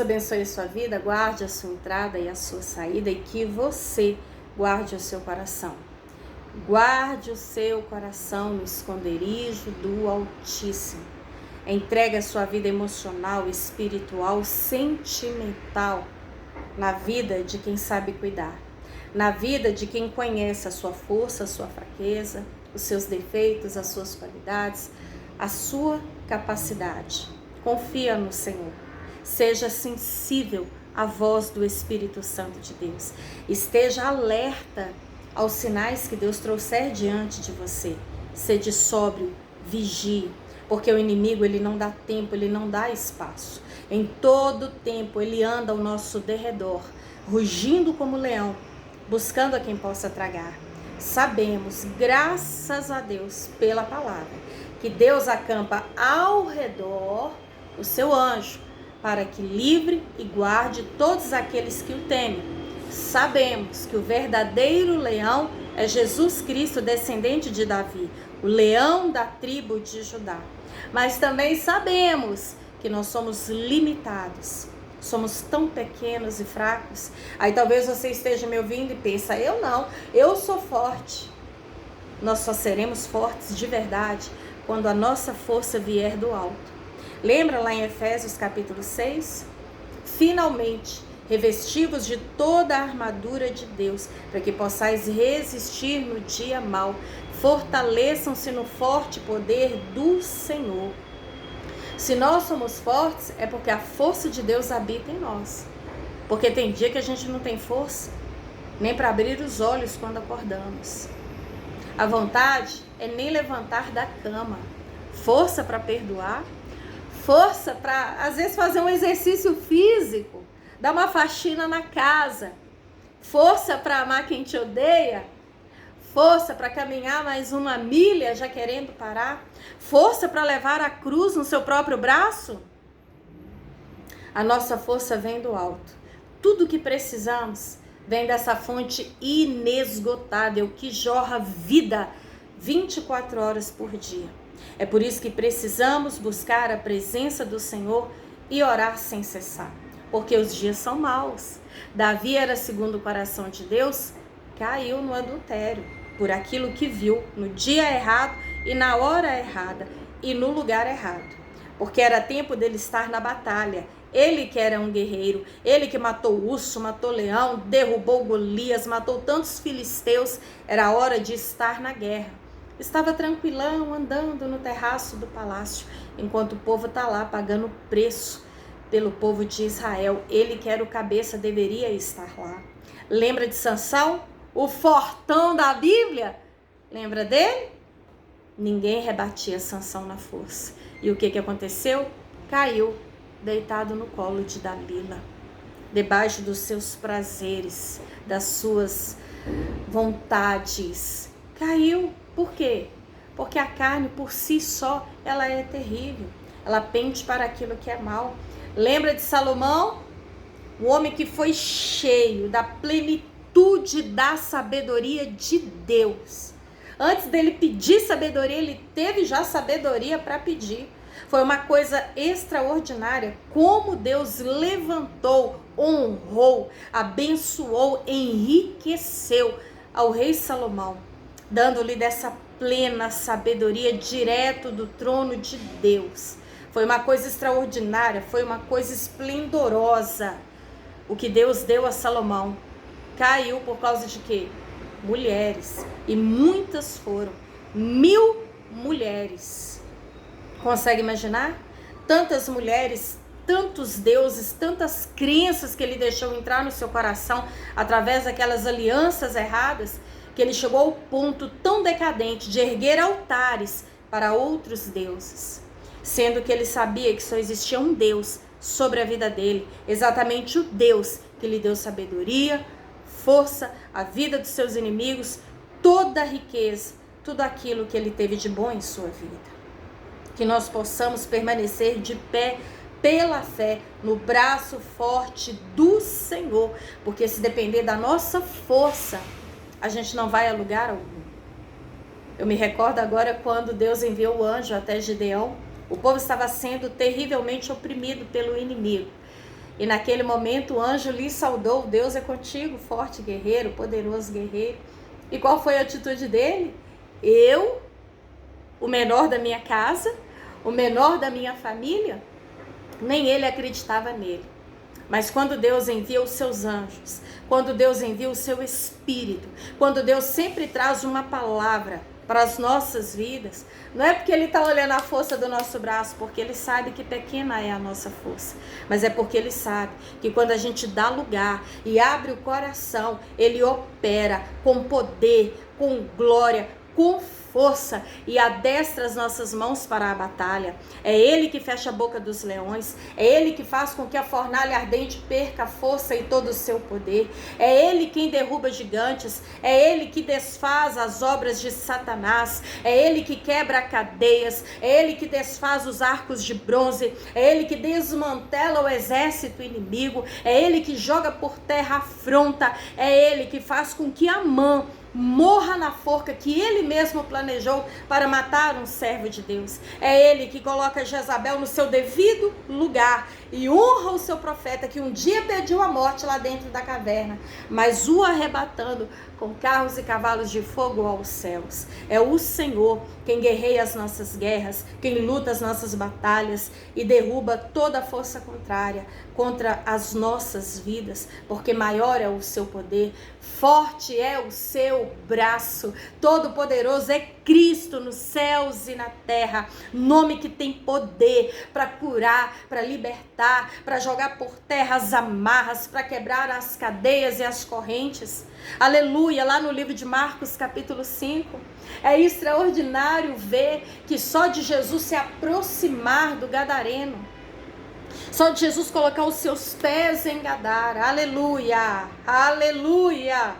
Abençoe a sua vida, guarde a sua entrada e a sua saída e que você guarde o seu coração. Guarde o seu coração no esconderijo do Altíssimo. Entregue a sua vida emocional, espiritual, sentimental na vida de quem sabe cuidar. Na vida de quem conhece a sua força, a sua fraqueza, os seus defeitos, as suas qualidades, a sua capacidade. Confia no Senhor. Seja sensível à voz do Espírito Santo de Deus. Esteja alerta aos sinais que Deus trouxer diante de você. Sede sóbrio, vigie, porque o inimigo ele não dá tempo, ele não dá espaço. Em todo tempo ele anda ao nosso derredor, rugindo como leão, buscando a quem possa tragar. Sabemos, graças a Deus, pela palavra, que Deus acampa ao redor o seu anjo, para que livre e guarde todos aqueles que o temem. Sabemos que o verdadeiro leão é Jesus Cristo, descendente de Davi, o leão da tribo de Judá. Mas também sabemos que nós somos limitados, somos tão pequenos e fracos. Aí talvez você esteja me ouvindo e pensa, eu não, eu sou forte. Nós só seremos fortes de verdade quando a nossa força vier do alto. Lembra lá em Efésios capítulo 6? Finalmente, revestivos de toda a armadura de Deus, para que possais resistir no dia mau. Fortaleçam-se no forte poder do Senhor. Se nós somos fortes, é porque a força de Deus habita em nós. Porque tem dia que a gente não tem força, nem para abrir os olhos quando acordamos. A vontade é nem levantar da cama. Força para perdoar. Força para, às vezes, fazer um exercício físico, dar uma faxina na casa. Força para amar quem te odeia. Força para caminhar mais uma milha já querendo parar. Força para levar a cruz no seu próprio braço. A nossa força vem do alto. Tudo que precisamos vem dessa fonte inesgotável que jorra vida 24 horas por dia. É por isso que precisamos buscar a presença do Senhor e orar sem cessar, porque os dias são maus. Davi era segundo o coração de Deus, caiu no adultério, por aquilo que viu no dia errado e na hora errada e no lugar errado, porque era tempo dele estar na batalha. Ele que era um guerreiro, ele que matou urso, matou leão, derrubou Golias, matou tantos filisteus, era hora de estar na guerra. Estava tranquilão, andando no terraço do palácio, enquanto o povo está lá pagando preço pelo povo de Israel. Ele que era o cabeça deveria estar lá. Lembra de Sansão? O fortão da Bíblia? Lembra dele? Ninguém rebatia Sansão na força. E o que aconteceu? Caiu, deitado no colo de Dalila, debaixo dos seus prazeres, das suas vontades. Caiu. Por quê? Porque a carne por si só, ela é terrível. Ela pende para aquilo que é mal. Lembra de Salomão? O homem que foi cheio da plenitude da sabedoria de Deus. Antes dele pedir sabedoria, ele teve já sabedoria para pedir. Foi uma coisa extraordinária como Deus levantou, honrou, abençoou, enriqueceu ao rei Salomão, dando-lhe dessa plena sabedoria direto do trono de Deus. Foi uma coisa extraordinária, foi uma coisa esplendorosa o que Deus deu a Salomão. Caiu por causa de quê? Mulheres. E muitas foram. 1000 mulheres. Consegue imaginar? Tantas mulheres, tantos deuses, tantas crenças que ele deixou entrar no seu coração através daquelas alianças erradas, que ele chegou ao ponto tão decadente de erguer altares para outros deuses, sendo que ele sabia que só existia um Deus sobre a vida dele, exatamente o Deus que lhe deu sabedoria, força, a vida dos seus inimigos, toda a riqueza, tudo aquilo que ele teve de bom em sua vida. Que nós possamos permanecer de pé pela fé no braço forte do Senhor, porque se depender da nossa força, a gente não vai a lugar algum. Eu me recordo agora quando Deus enviou o anjo até Gideão. O povo estava sendo terrivelmente oprimido pelo inimigo. E naquele momento o anjo lhe saudou: Deus é contigo, forte guerreiro, poderoso guerreiro. E qual foi a atitude dele? Eu, o menor da minha casa, o menor da minha família, nem ele acreditava nele. Mas quando Deus envia os seus anjos, quando Deus envia o seu Espírito, quando Deus sempre traz uma palavra para as nossas vidas, não é porque Ele está olhando a força do nosso braço, porque Ele sabe que pequena é a nossa força, mas é porque Ele sabe que quando a gente dá lugar e abre o coração, Ele opera com poder, com glória, com força e adestra as nossas mãos para a batalha. É Ele que fecha a boca dos leões, é Ele que faz com que a fornalha ardente perca a força e todo o seu poder, é Ele quem derruba gigantes, é Ele que desfaz as obras de Satanás, é Ele que quebra cadeias, é Ele que desfaz os arcos de bronze, é Ele que desmantela o exército inimigo, é Ele que joga por terra a afronta, é Ele que faz com que Amã morra na forca que ele mesmo planejou para matar um servo de Deus. É ele que coloca Jezabel no seu devido lugar e honra o seu profeta que um dia pediu a morte lá dentro da caverna, mas o arrebatando com carros e cavalos de fogo aos céus. É o Senhor quem guerreia as nossas guerras, quem luta as nossas batalhas e derruba toda a força contrária contra as nossas vidas, porque maior é o seu poder, forte é o seu braço, todo poderoso é Cristo nos céus e na terra, nome que tem poder para curar, para libertar, para jogar por terra as amarras, para quebrar as cadeias e as correntes. Aleluia, lá no livro de Marcos capítulo 5, é extraordinário ver que só de Jesus se aproximar do gadareno, só de Jesus colocar os seus pés em Gadara, aleluia, aleluia,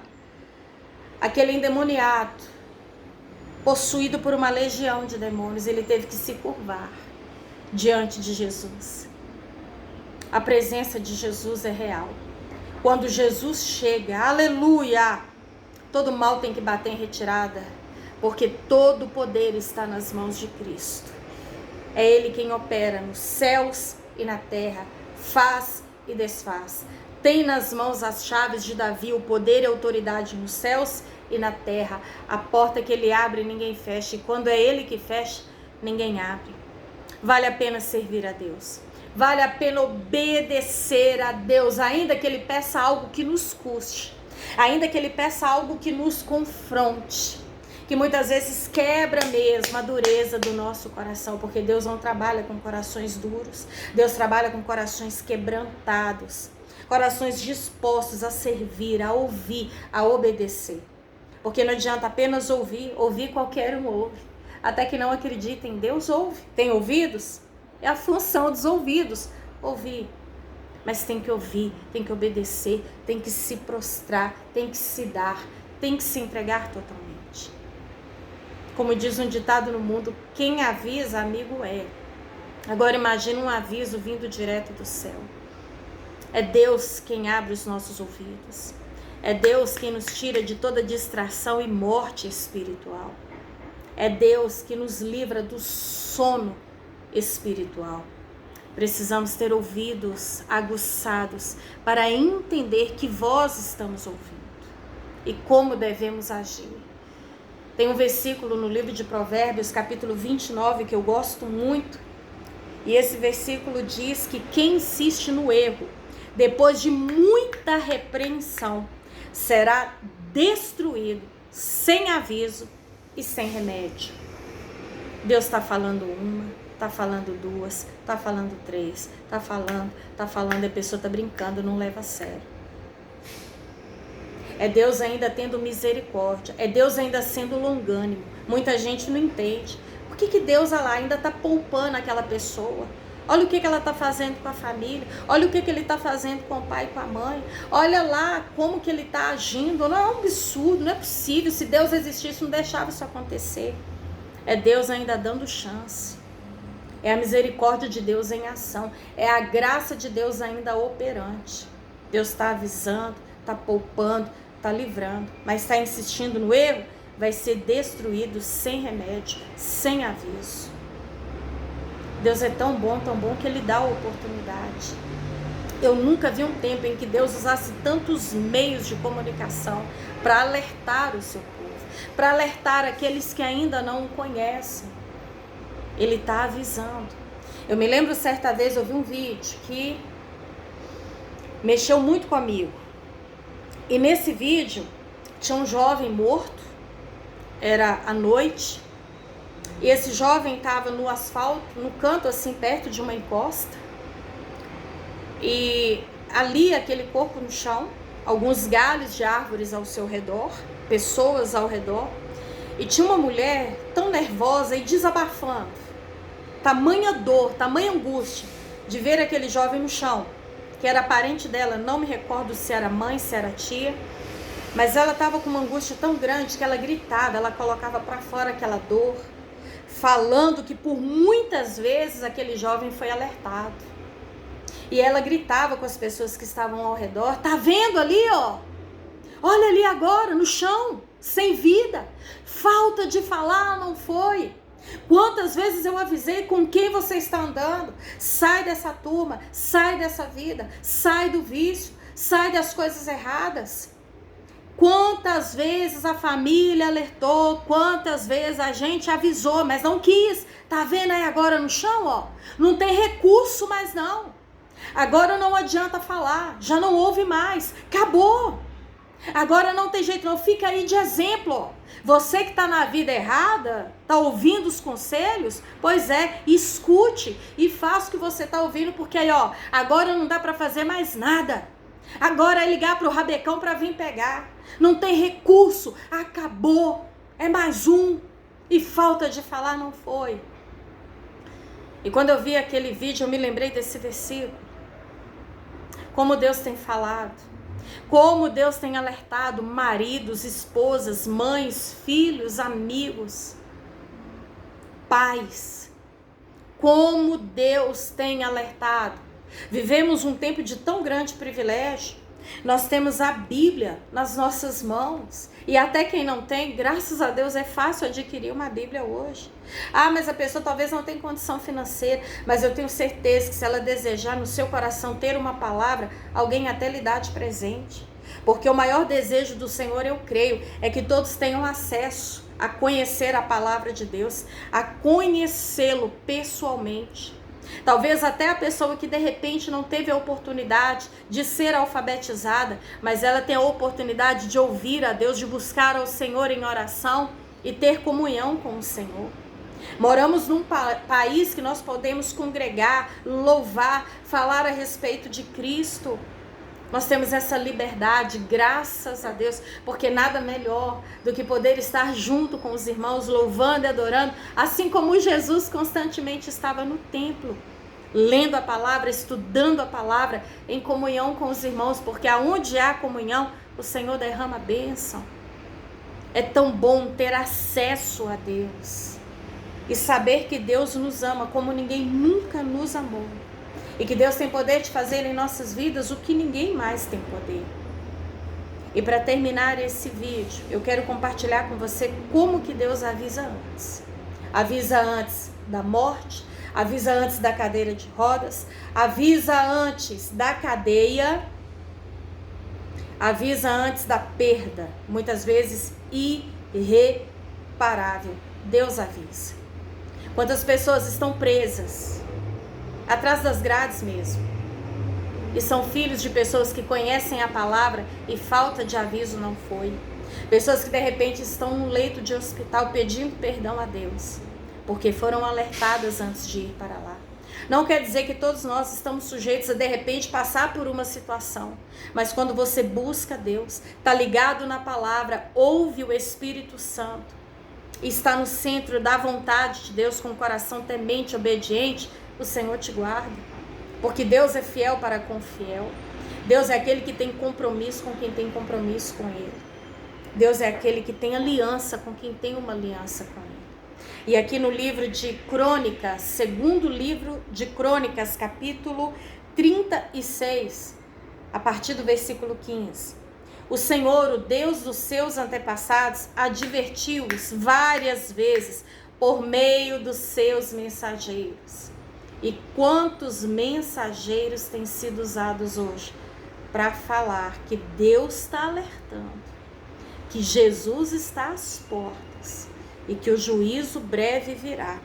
aquele endemoniado, possuído por uma legião de demônios, ele teve que se curvar diante de Jesus. A presença de Jesus é real. Quando Jesus chega, aleluia, todo mal tem que bater em retirada, porque todo o poder está nas mãos de Cristo. É Ele quem opera nos céus e na terra, faz e desfaz. Tem nas mãos as chaves de Davi, o poder e a autoridade nos céus e na terra. A porta que Ele abre, ninguém fecha, e quando é Ele que fecha, ninguém abre. Vale a pena servir a Deus. Vale a pena obedecer a Deus, ainda que Ele peça algo que nos custe, ainda que Ele peça algo que nos confronte, que muitas vezes quebra mesmo a dureza do nosso coração, porque Deus não trabalha com corações duros, Deus trabalha com corações quebrantados, corações dispostos a servir, a ouvir, a obedecer. Porque não adianta apenas ouvir qualquer um ouve, até que não acreditem, Deus ouve. Tem ouvidos? É a função dos ouvidos, ouvir. Mas tem que ouvir, tem que obedecer, tem que se prostrar, tem que se dar, tem que se entregar totalmente. Como diz um ditado no mundo, quem avisa, amigo é. Agora imagine um aviso vindo direto do céu. É Deus quem abre os nossos ouvidos. É Deus quem nos tira de toda distração e morte espiritual. É Deus que nos livra do sono espiritual. Precisamos ter ouvidos aguçados para entender que voz estamos ouvindo e como devemos agir. Tem um versículo no livro de Provérbios, capítulo 29, que eu gosto muito. E esse versículo diz que quem insiste no erro, depois de muita repreensão, será destruído sem aviso e sem remédio. Deus está falando uma, está falando duas, está falando três, está falando, e a pessoa está brincando, não leva a sério. É Deus ainda tendo misericórdia, é Deus ainda sendo longânimo. Muita gente não entende. Por que Deus ainda está poupando aquela pessoa? Olha o que ela está fazendo com a família, olha o que Ele está fazendo com o pai e com a mãe, olha lá como que Ele está agindo. Não é um absurdo, não é possível. Se Deus existisse, não deixava isso acontecer. É Deus ainda dando chance. É a misericórdia de Deus em ação. É a graça de Deus ainda operante. Deus está avisando, está poupando, está livrando. Mas está insistindo no erro, vai ser destruído sem remédio, sem aviso. Deus é tão bom que Ele dá a oportunidade. Eu nunca vi um tempo em que Deus usasse tantos meios de comunicação para alertar o seu povo, para alertar aqueles que ainda não o conhecem. Ele está avisando. Eu me lembro certa vez, eu vi um vídeo que mexeu muito comigo. E nesse vídeo tinha um jovem morto, era à noite, e esse jovem estava no asfalto, no canto assim, perto de uma encosta. E ali aquele corpo no chão, alguns galhos de árvores ao seu redor, pessoas ao redor, e tinha uma mulher tão nervosa e desabafando, tamanha dor, tamanha angústia de ver aquele jovem no chão, que era parente dela, não me recordo se era mãe, se era tia, mas ela estava com uma angústia tão grande que ela gritava, ela colocava para fora aquela dor, falando que por muitas vezes aquele jovem foi alertado. E ela gritava com as pessoas que estavam ao redor, tá vendo ali, ó? Olha ali agora, no chão, sem vida. Falta de falar, não foi? Quantas vezes eu avisei com quem você está andando? Sai dessa turma, sai dessa vida, sai do vício, sai das coisas erradas. Quantas vezes a família alertou, quantas vezes a gente avisou, mas não quis. Tá vendo aí agora no chão, ó? Não tem recurso mais não. Agora não adianta falar, já não ouve mais, acabou. Agora não tem jeito não, fica aí de exemplo, ó. Você que está na vida errada, está ouvindo os conselhos, pois é, escute e faça o que você está ouvindo, porque aí ó, agora não dá para fazer mais nada. Agora é ligar para o rabecão para vir pegar, não tem recurso, acabou, é mais um, e falta de falar não foi. E quando eu vi aquele vídeo eu me lembrei desse versículo. Como Deus tem falado, como Deus tem alertado maridos, esposas, mães, filhos, amigos, pais. Como Deus tem alertado. Vivemos um tempo de tão grande privilégio. Nós temos a Bíblia nas nossas mãos. E até quem não tem, graças a Deus, é fácil adquirir uma Bíblia hoje. Ah, mas a pessoa talvez não tenha condição financeira, mas eu tenho certeza que se ela desejar no seu coração ter uma palavra, alguém até lhe dá de presente. Porque o maior desejo do Senhor, eu creio, é que todos tenham acesso a conhecer a palavra de Deus, a conhecê-lo pessoalmente. Talvez até a pessoa que de repente não teve a oportunidade de ser alfabetizada, mas ela tem a oportunidade de ouvir a Deus, de buscar ao Senhor em oração e ter comunhão com o Senhor. Moramos num país que nós podemos congregar, louvar, falar a respeito de Cristo. Nós temos essa liberdade, graças a Deus, porque nada melhor do que poder estar junto com os irmãos, louvando e adorando, assim como Jesus constantemente estava no templo, lendo a palavra, estudando a palavra, em comunhão com os irmãos, porque aonde há comunhão, o Senhor derrama bênção. É tão bom ter acesso a Deus e saber que Deus nos ama como ninguém nunca nos amou. E que Deus tem poder de fazer em nossas vidas o que ninguém mais tem poder. E para terminar esse vídeo, eu quero compartilhar com você como que Deus avisa antes. Avisa antes da morte, avisa antes da cadeira de rodas, avisa antes da cadeia, avisa antes da perda, muitas vezes irreparável. Deus avisa. Quantas pessoas estão presas atrás das grades mesmo, e são filhos de pessoas que conhecem a palavra e falta de aviso não foi. Pessoas que de repente estão no leito de hospital pedindo perdão a Deus, porque foram alertadas antes de ir para lá. Não quer dizer que todos nós estamos sujeitos a de repente passar por uma situação, mas quando você busca Deus, está ligado na palavra, ouve o Espírito Santo, está no centro da vontade de Deus com o coração temente, obediente, o Senhor te guarda, porque Deus é fiel para com o fiel. Deus é aquele que tem compromisso com quem tem compromisso com Ele. Deus é aquele que tem aliança com quem tem uma aliança com Ele. E aqui no livro de Crônicas, segundo livro de Crônicas, capítulo 36, a partir do versículo 15. O Senhor, o Deus dos seus antepassados, advertiu-os várias vezes por meio dos seus mensageiros. E quantos mensageiros têm sido usados hoje para falar que Deus está alertando, que Jesus está às portas e que o juízo breve virá.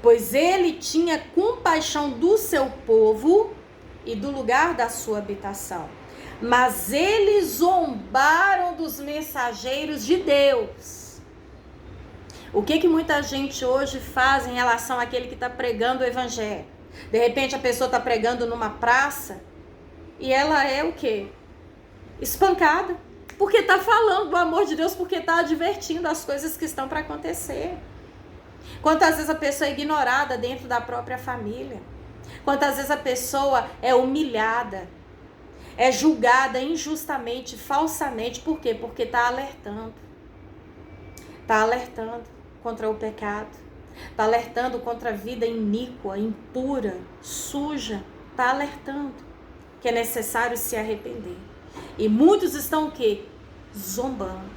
Pois ele tinha compaixão do seu povo e do lugar da sua habitação. Mas eles zombaram dos mensageiros de Deus. O que muita gente hoje faz em relação àquele que está pregando o evangelho? De repente a pessoa está pregando numa praça e ela é o quê? Espancada. Porque está falando do amor de Deus, porque está advertindo as coisas que estão para acontecer. Quantas vezes a pessoa é ignorada dentro da própria família? Quantas vezes a pessoa é humilhada, é julgada injustamente, falsamente? Por quê? Porque está alertando. Está alertando contra o pecado. Está alertando contra a vida iníqua, impura, suja. Está alertando que é necessário se arrepender. E muitos estão o quê? Zombando,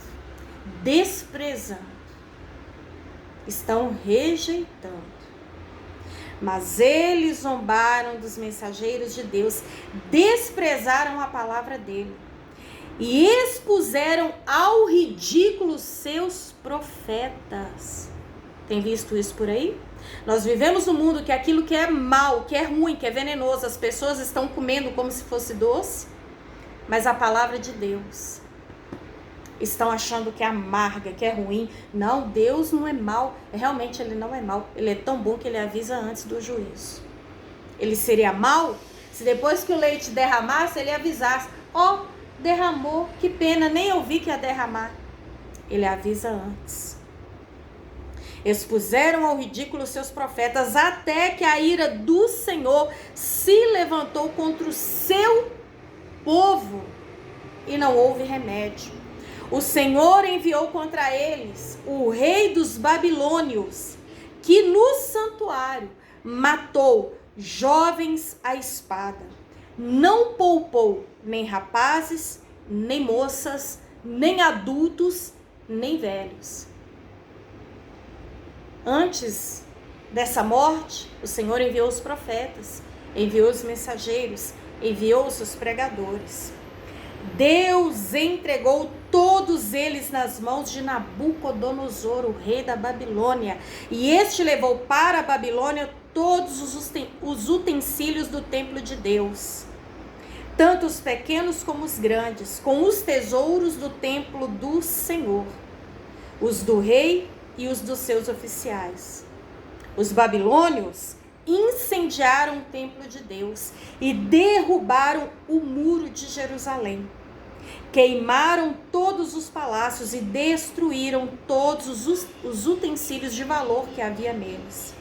desprezando. Estão rejeitando. Mas eles zombaram dos mensageiros de Deus, desprezaram a palavra dele e expuseram ao ridículo seus profetas. Tem visto isso por aí? Nós vivemos num mundo que aquilo que é mal, que é ruim, que é venenoso, as pessoas estão comendo como se fosse doce, mas a palavra de Deus estão achando que é amarga, que é ruim. Não, Deus não é mau. Realmente ele não é mau. Ele é tão bom que ele avisa antes do juízo. Ele seria mau se depois que o leite derramasse, ele avisasse: ó, derramou, que pena, nem eu vi que ia derramar. Ele avisa antes. Expuseram ao ridículo seus profetas, até que a ira do Senhor se levantou contra o seu povo e não houve remédio. O Senhor enviou contra eles o rei dos babilônios, que no santuário matou jovens à espada. Não poupou nem rapazes, nem moças, nem adultos, nem velhos. Antes dessa morte, o Senhor enviou os profetas, enviou os mensageiros, enviou os seus pregadores. Deus entregou todos eles nas mãos de Nabucodonosor, o rei da Babilônia, e este levou para a Babilônia todos os utensílios do templo de Deus, tanto os pequenos como os grandes, com os tesouros do templo do Senhor, os do rei e os dos seus oficiais. Os babilônios incendiaram o templo de Deus e derrubaram o muro de Jerusalém. Queimaram todos os palácios e destruíram todos os utensílios de valor que havia neles.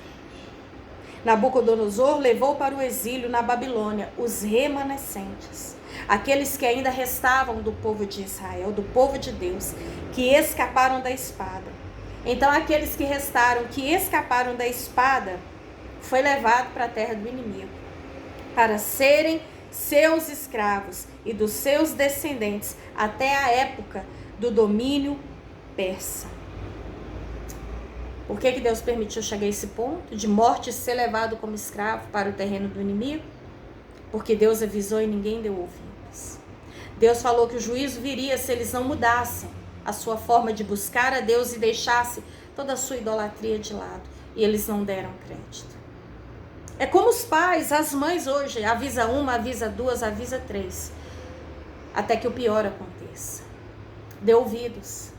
Nabucodonosor levou para o exílio na Babilônia os remanescentes, aqueles que ainda restavam do povo de Israel, do povo de Deus, que escaparam da espada. Então aqueles que restaram, que escaparam da espada, foi levado para a terra do inimigo, para serem seus escravos e dos seus descendentes até a época do domínio persa. Por que Deus permitiu chegar a esse ponto de morte, ser levado como escravo para o terreno do inimigo? Porque Deus avisou e ninguém deu ouvidos. Deus falou que o juízo viria se eles não mudassem a sua forma de buscar a Deus e deixassem toda a sua idolatria de lado. E eles não deram crédito. É como os pais, as mães hoje, avisa uma, avisa duas, avisa três, até que o pior aconteça. Dê ouvidos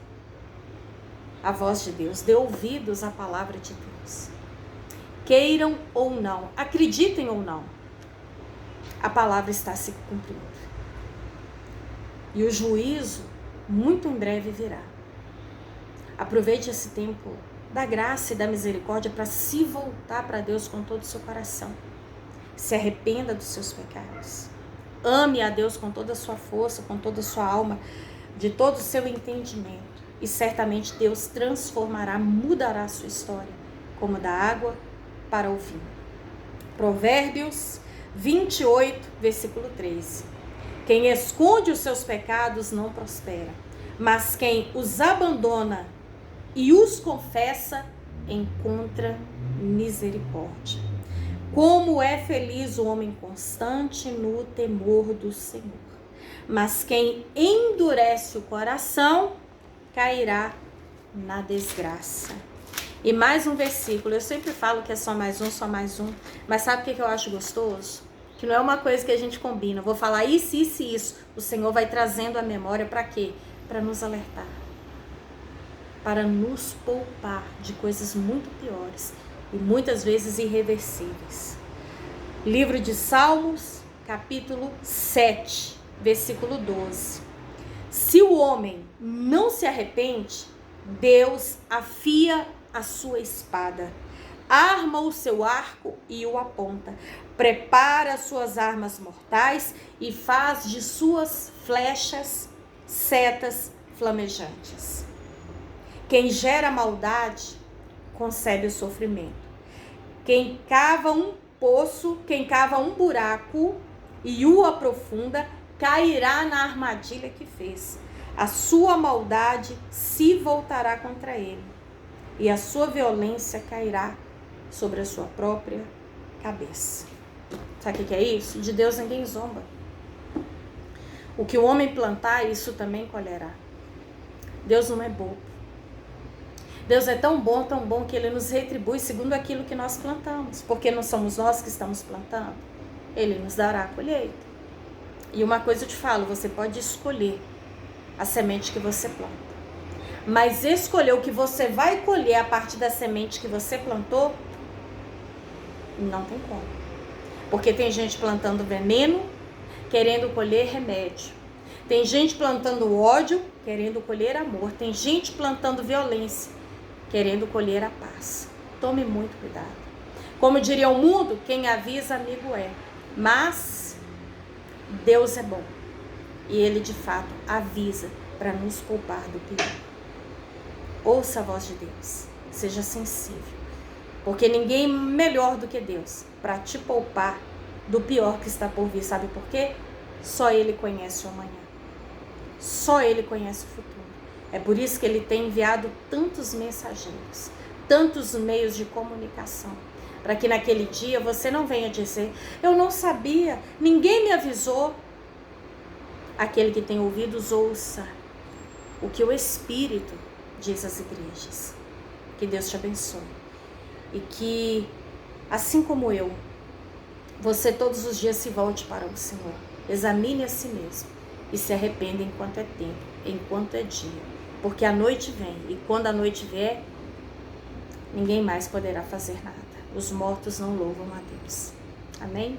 à voz de Deus, dê ouvidos à palavra de Deus. Queiram ou não, acreditem ou não, a palavra está se cumprindo. E o juízo muito em breve virá. Aproveite esse tempo da graça e da misericórdia para se voltar para Deus com todo o seu coração. Se arrependa dos seus pecados. Ame a Deus com toda a sua força, com toda a sua alma, de todo o seu entendimento. E certamente Deus transformará, mudará a sua história, como da água para o vinho. Provérbios 28, versículo 13. Quem esconde os seus pecados não prospera, mas quem os abandona e os confessa encontra misericórdia. Como é feliz o homem constante no temor do Senhor. Mas quem endurece o coração cairá na desgraça. E mais um versículo. Eu sempre falo que é só mais um. Mas sabe o que eu acho gostoso? Que não é uma coisa que a gente combina. Eu vou falar isso, isso e isso. O Senhor vai trazendo a memória para quê? Para nos alertar. Para nos poupar de coisas muito piores. E muitas vezes irreversíveis. Livro de Salmos, capítulo 7, versículo 12. Se o homem não se arrepende, Deus afia a sua espada, arma o seu arco e o aponta, prepara as suas armas mortais e faz de suas flechas setas flamejantes. Quem gera maldade concebe o sofrimento. Quem cava um poço, quem cava um buraco e o aprofunda, cairá na armadilha que fez. A sua maldade se voltará contra ele, e a sua violência cairá sobre a sua própria cabeça. Sabe o que é isso? De Deus ninguém zomba. O que o homem plantar, isso também colherá. Deus não é bobo. Deus é tão bom que Ele nos retribui segundo aquilo que nós plantamos. Porque não somos nós que estamos plantando. Ele nos dará a colheita. E uma coisa eu te falo, você pode escolher a semente que você planta. Mas escolher o que você vai colher a partir da semente que você plantou, não tem como. Porque tem gente plantando veneno, querendo colher remédio. Tem gente plantando ódio, querendo colher amor. Tem gente plantando violência, querendo colher a paz. Tome muito cuidado. Como diria o mundo, quem avisa amigo é. Mas Deus é bom. E Ele de fato avisa para nos poupar do pior. Ouça a voz de Deus. Seja sensível. Porque ninguém melhor do que Deus para te poupar do pior que está por vir. Sabe por quê? Só Ele conhece o amanhã. Só Ele conhece o futuro. É por isso que Ele tem enviado tantos mensageiros, tantos meios de comunicação, para que naquele dia você não venha dizer, eu não sabia, ninguém me avisou. Aquele que tem ouvidos, ouça o que o Espírito diz às igrejas. Que Deus te abençoe. E que, assim como eu, você todos os dias se volte para o Senhor. Examine a si mesmo e se arrependa enquanto é tempo, enquanto é dia. Porque a noite vem, e quando a noite vier, ninguém mais poderá fazer nada. Os mortos não louvam a Deus. Amém?